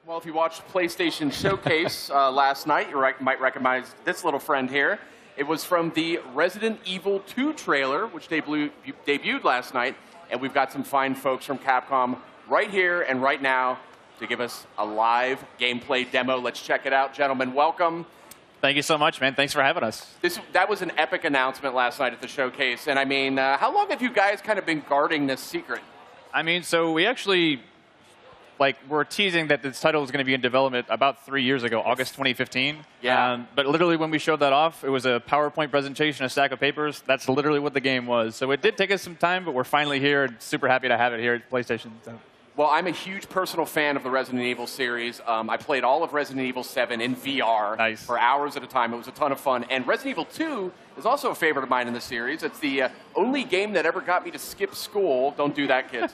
Well, if you watched PlayStation Showcase last night, you might recognize this little friend here. It was from the Resident Evil 2 trailer, which debuted last night. And we've got some fine folks from Capcom right here and right now to give us a live gameplay demo. Let's check it out. Gentlemen, welcome. Thank you so much, man. Thanks for having us. That was an epic announcement last night at the showcase. And I mean, how long have you guys kind of been guarding this secret? I mean, so we actually, we're teasing that this title was going to be in development about 3 years ago, August 2015. Yeah. But literally when we showed that off, it was a PowerPoint presentation, a stack of papers. That's literally what the game was. So it did take us some time, but we're finally here and super happy to have it here at PlayStation. So. Well, I'm a huge personal fan of the Resident Evil series. I played all of Resident Evil 7 in VR for hours at a time. It was a ton of fun. And Resident Evil 2 is also a favorite of mine in the series. It's the only game that ever got me to skip school. Don't do that, kids.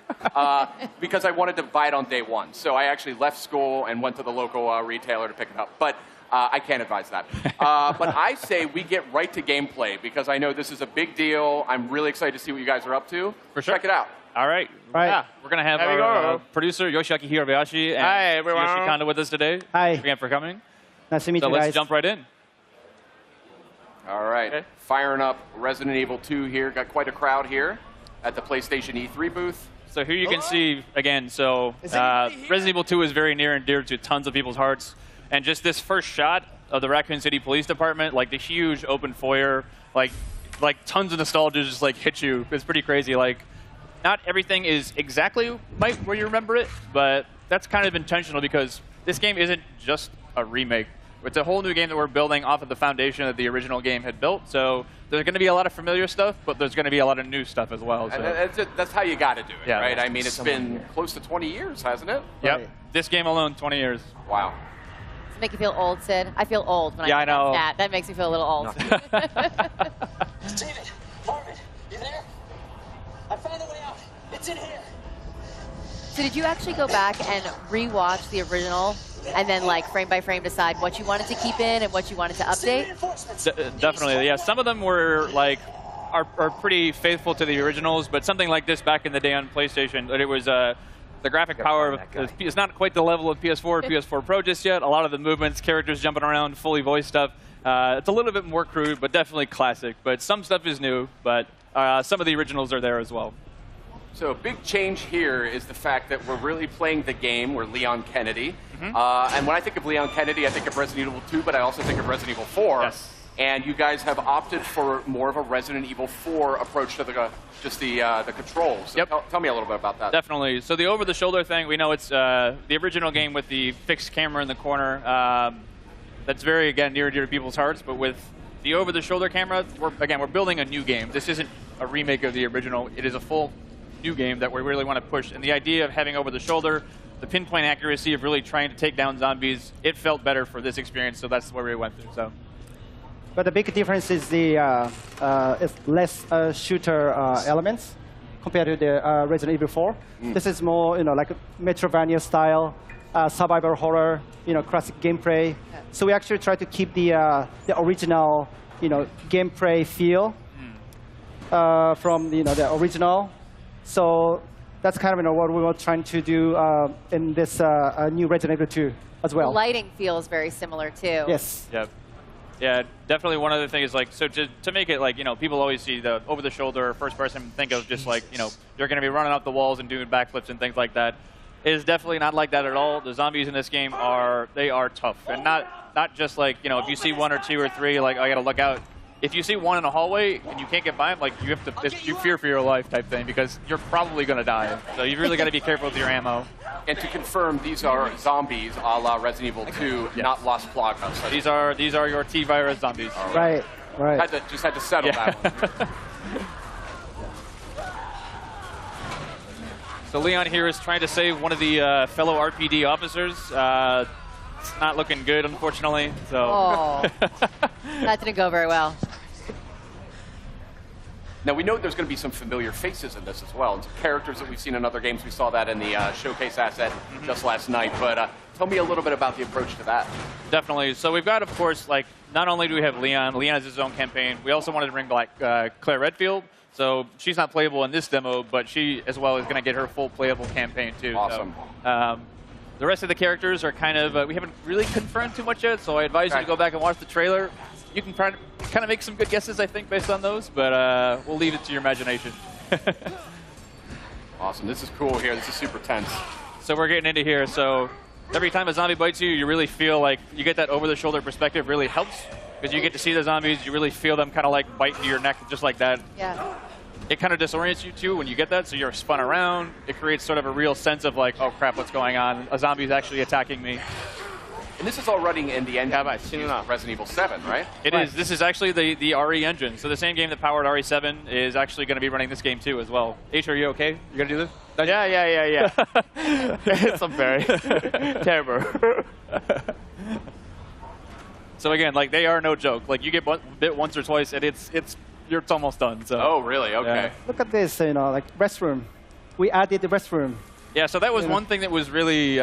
Because I wanted to buy it on day one. So I actually left school and went to the local retailer to pick it up. But I can't advise that. But I say we get right to gameplay because I know this is a big deal. I'm really excited to see what you guys are up to. For sure. Check it out. All right. Yeah, we're going to have our producer, Yoshiaki Hirabayashi, and Hi, everyone. Yoshi Kondo with us today. Hi. Thanks again for coming. Nice to meet so you guys. let's jump right in. All right. Okay. Firing up Resident Evil 2 here. Got quite a crowd here at the PlayStation E3 booth. So here you can see, again, so Resident Evil 2 is very near and dear to tons of people's hearts. And just this first shot of the Raccoon City Police Department, like the huge open foyer, like tons of nostalgia just hit you. It's pretty crazy. Not everything is exactly where you remember it, but that's kind of intentional because this game isn't just a remake. It's a whole new game that we're building off of the foundation that the original game had built. So there's going to be a lot of familiar stuff, but there's going to be a lot of new stuff as well. So. That's how you got to do it, yeah, right? I mean, it's been close to 20 years, hasn't it? Yep. Right. This game alone, 20 years. Wow. Does it make you feel old, Sid? I feel old when I know. That makes me feel a little old. David, Marvin, you there? I found a way out. It's in here. So did you actually go back and rewatch the original and then frame by frame decide what you wanted to keep in and what you wanted to update? Definitely, yeah. Some of them were are pretty faithful to the originals, but something like this back in the day on PlayStation, it was the graphic power is not quite the level of PS4 or PS4 Pro just yet. A lot of the movements, characters jumping around, fully voiced stuff. It's a little bit more crude, but definitely classic. But some stuff is new, but some of the originals are there as well. So a big change here is the fact that we're really playing the game. We're Leon Kennedy. And when I think of Leon Kennedy, I think of Resident Evil 2, but I also think of Resident Evil 4. Yes. And you guys have opted for more of a Resident Evil 4 approach to the controls. So tell me a little bit about that. Definitely. So the over-the-shoulder thing, we know it's the original game with the fixed camera in the corner. That's very, again, near and dear to people's hearts. But with the over-the-shoulder camera, we're building a new game. This isn't a remake of the original. It is a full new game that we really want to push. And the idea of having over-the-shoulder, the pinpoint accuracy of really trying to take down zombies, it felt better for this experience. So that's where we went through. So. But the big difference is it's less shooter elements compared to the Resident Evil 4. This is more, like a Metroidvania style, survival horror, classic gameplay. So we actually try to keep the original, gameplay feel from the original. So that's kind of what we were trying to do in this new Resident Evil 2 as well. The lighting feels very similar too. Yes. Yep. Yeah, definitely one other thing is so to make it people always see the over-the-shoulder first person think of just you're going to be running up the walls and doing backflips and things like that. It is definitely not like that at all. The zombies in this game are tough. And not just if you see one or two or three, I got to look out. If you see one in a hallway and you can't get by them, you have to you fear for your life type thing because you're probably going to die. So you've really got to be careful with your ammo. And to confirm, these are zombies a la Resident Evil 2, not Las Plagas. So these are your T-virus zombies. Right. Just had to settle that one. So Leon here is trying to save one of the fellow RPD officers. It's not looking good, unfortunately. So. Oh, that didn't go very well. Now, we know there's going to be some familiar faces in this as well, and some characters that we've seen in other games. We saw that in the showcase asset just last night. But tell me a little bit about the approach to that. Definitely. So we've got, of course, not only do we have Leon. Leon has his own campaign. We also wanted to bring back Claire Redfield. So she's not playable in this demo, but she, as well, is going to get her full playable campaign, too. Awesome. So, The rest of the characters are kind of, we haven't really confirmed too much yet, so I advise you to go back and watch the trailer. You can kind of make some good guesses, I think, based on those, but we'll leave it to your imagination. Awesome. This is cool here. This is super tense. So we're getting into here. So every time a zombie bites you, you really feel like you get that over-the-shoulder perspective really helps because you get to see the zombies. You really feel them kind of like bite into your neck just like that. Yeah. It kind of disorients you, too, when you get that, so you're spun around. It creates sort of a real sense of like, oh, crap, what's going on? A zombie's actually attacking me. And this is all running in the engine of Resident Evil 7, right? It is. This is actually the RE engine. So the same game that powered RE7 is actually going to be running this game, too, as well. H, are you okay? You going to do this? Yeah. It's very terrible. So again, like, they are no joke. Like, you get bit once or twice, and it's almost done. So. Oh, really? Okay. Yeah. Look at this, like restroom. We added the restroom. Yeah, so that was one thing that was really,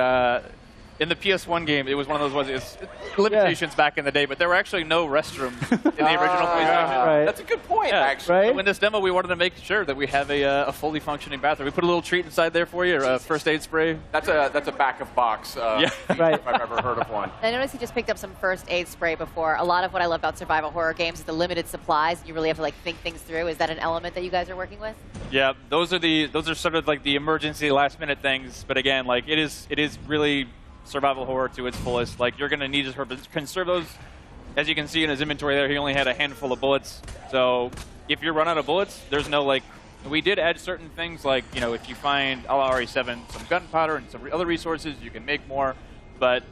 in the PS1 game, it was one of those limitations back in the day, but there were actually no restrooms in the original PlayStation. Right. That's a good point, actually. Right? So in this demo, we wanted to make sure that we have a fully functioning bathroom. We put a little treat inside there for you, or a first aid spray. That's a backup box. Right. If I've ever heard of one. I noticed you just picked up some first aid spray before. A lot of what I love about survival horror games is the limited supplies. You really have to like think things through. Is that an element that you guys are working with? Yeah, those are sort of like the emergency last minute things. But again, like it is really survival horror to its fullest. Like you're gonna need to conserve those. As you can see in his inventory there, he only had a handful of bullets. So if you run out of bullets, there's no like. We did add certain things like, you know, if you find a la RE7 some gunpowder and some other resources, you can make more. But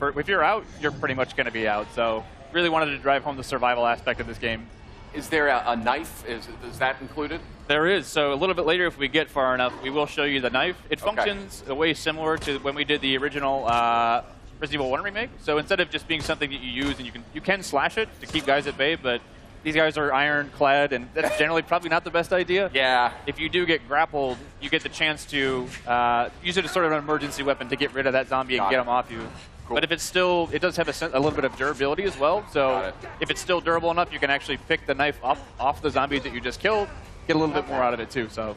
if you're out, you're pretty much going to be out. So really wanted to drive home the survival aspect of this game. Is there a knife? Is that included? There is. So a little bit later, if we get far enough, we will show you the knife. It functions a way similar to when we did the original Resident Evil 1 remake. So instead of just being something that you use, and you can slash it to keep guys at bay, but these guys are ironclad, and that's generally probably not the best idea. Yeah. If you do get grappled, you get the chance to use it as sort of an emergency weapon to get rid of that zombie and get him off you. Cool. But if it's still, it does have a little bit of durability as well. So if it's still durable enough, you can actually pick the knife up off the zombies that you just killed, get a little bit more out of it too. So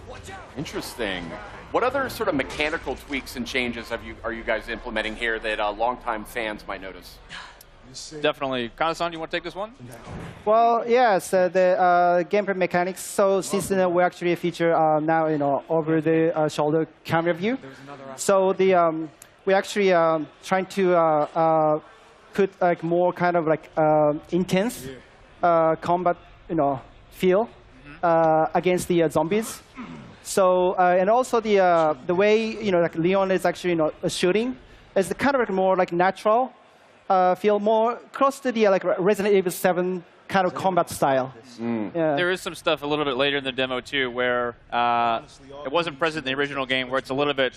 interesting. What other sort of mechanical tweaks and changes are you guys implementing here that longtime fans might notice? Definitely. Kana-san, you want to take this one? Well, yes, the gameplay mechanics. So since we actually feature now, over-the-shoulder camera view. So we actually trying to put like more kind of like intense combat, feel against the zombies. So and also the way like Leon is actually shooting is kind of like more like natural. Feel more close to the like Resident Evil 7 kind of combat style. Yeah. There is some stuff a little bit later in the demo too, where it wasn't present in the original game, where it's a little bit,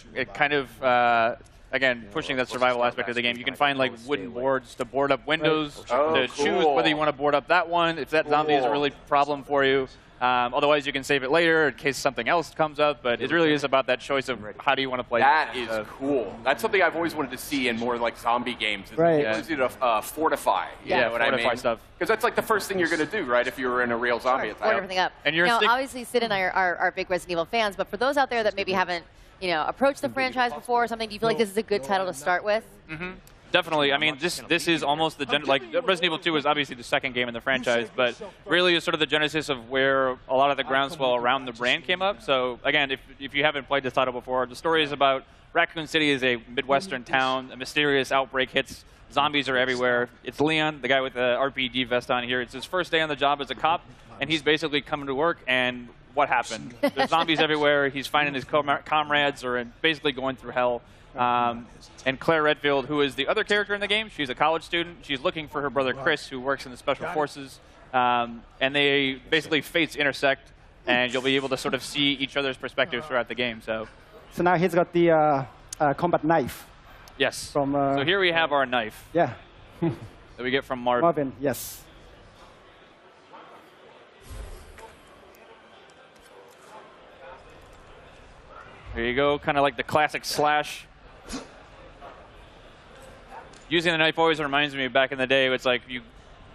again, pushing that survival aspect of the game. You can find like wooden boards to board up windows, to choose whether you want to board up that one, if that zombie is a really problem for you. Otherwise, you can save it later in case something else comes up, but it really is about that choice of how do you want to play. That is cool. That's something I've always wanted to see in more like zombie games. Right. It allows you to fortify. You know what I mean? Stuff. Because that's like the first thing you're going to do, right, if you were in a real zombie attack. Board everything up. And you're obviously, Sid and I are big Resident Evil fans, but for those out there that maybe haven't, approached the franchise before or something, do you feel like this is a good title to start with? Mm-hmm. Definitely. I mean, this is almost the like Resident Evil 2 is obviously the second game in the franchise, but really is sort of the genesis of where a lot of the groundswell around the brand came up. So again, if you haven't played this title before, the story is about Raccoon City is a Midwestern town. A mysterious outbreak hits. Zombies are everywhere. It's Leon, the guy with the RPG vest on here. It's his first day on the job as a cop, and he's basically coming to work, and what happened? There's zombies everywhere. He's finding his comrades are basically going through hell. And Claire Redfield, who is the other character in the game, she's a college student. She's looking for her brother Chris, who works in the Special Forces. And they basically fates intersect, and you'll be able to sort of see each other's perspectives throughout the game. So now he's got the combat knife. Yes. So here we have our knife. Yeah. That we get from Marvin. Marvin, yes. There you go, kind of like the classic slash. Using the knife always reminds me of back in the day. It's like you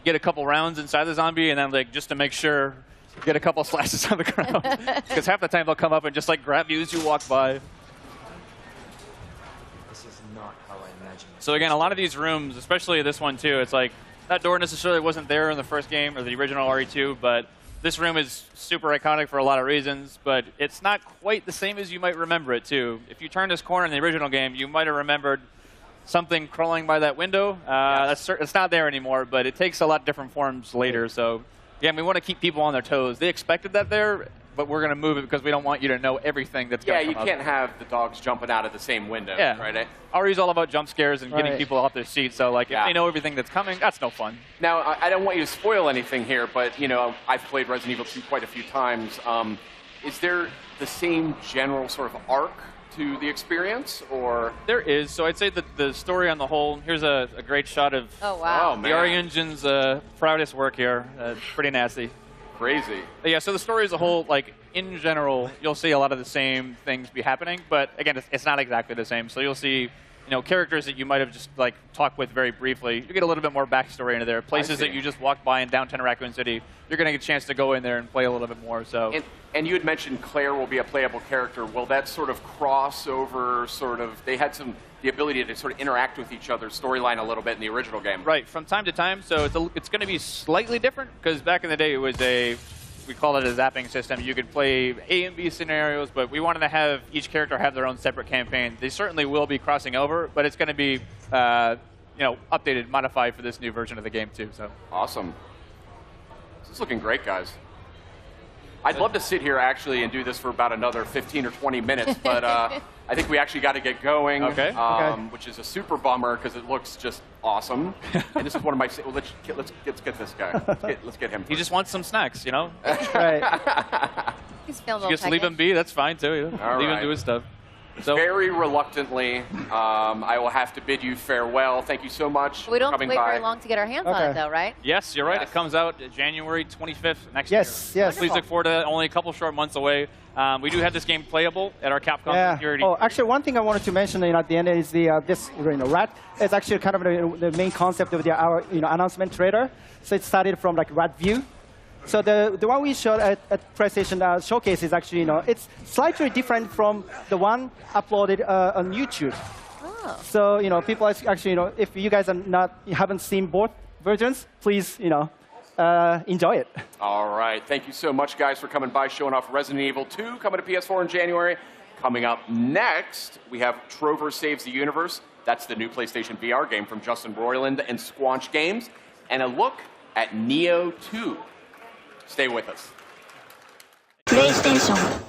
get a couple rounds inside the zombie, and then like just to make sure, get a couple slashes on the ground. Because half the time they'll come up and just like grab you as you walk by. This is not how I imagined it. So again, a lot of these rooms, especially this one too, it's like that door necessarily wasn't there in the first game or the original RE2, but this room is super iconic for a lot of reasons, but it's not quite the same as you might remember it too. If you turn this corner in the original game, you might have remembered something crawling by that window. It's not there anymore, but it takes a lot different forms later. So again, we want to keep people on their toes. They expected that there, but we're going to move it because we don't want you to know everything that's going to come you can't have the dogs jumping out of the same window, right? RE's all about jump scares and getting Right. people off their seats, so like if they know everything that's coming, that's no fun. Now, I don't want you to spoil anything here, but you know, I've played Resident Evil 2 quite a few times. Is there the same general sort of arc to the experience, or? There is. So I'd say that the story on the whole, here's a great shot of Oh, wow. Oh, the man. RE Engine's proudest work here. Pretty nasty. Crazy. But yeah, so the story as a whole, like in general, you'll see a lot of the same things be happening, but again, it's not exactly the same. So you'll see, you know, characters that you might have just like talked with very briefly. You get a little bit more backstory into there. Places that you just walked by in downtown Raccoon City, you're going to get a chance to go in there and play a little bit more. So. And you had mentioned Claire will be a playable character. Will that sort of cross over, they had the ability to sort of interact with each other's storyline a little bit in the original game. Right, from time to time. So it's going to be slightly different because back in the day it was we called it a zapping system. You could play A and B scenarios, but we wanted to have each character have their own separate campaign. They certainly will be crossing over, but it's going to be updated, modified for this new version of the game too. So awesome. This is looking great, guys. I'd love to sit here actually and do this for about another 15 or 20 minutes, but I think we actually got to get going, which is a super bummer because it looks just awesome. And this is one of my. Well, let's get this guy. Let's get him. He just wants some snacks, you know. Right. He's feeling Just leave him be. That's fine too. You know? All Leave right. him do his stuff. So very reluctantly, I will have to bid you farewell. Thank you so much We don't for have to coming wait by. very long to get our hands on it, though, right? yes, you're right. Yes. It comes out January 25th next Yes, year. yes. Please look forward to that. Only a couple short months away. We do have this game playable at our Capcom Yeah. security. Oh, actually, one thing I wanted to mention at the end is this rat is actually kind of the main concept of our announcement trailer. So it started from like rat view. So the one we showed at PlayStation Showcase is actually it's slightly different from the one uploaded on YouTube. Oh. So people actually if you guys haven't seen both versions, please enjoy it. All right. Thank you so much, guys, for coming by, showing off Resident Evil 2, coming to PS4 in January. Coming up next, we have Trover Saves the Universe. That's the new PlayStation VR game from Justin Roiland and Squanch Games. And a look at Neo 2. Stay with us. PlayStation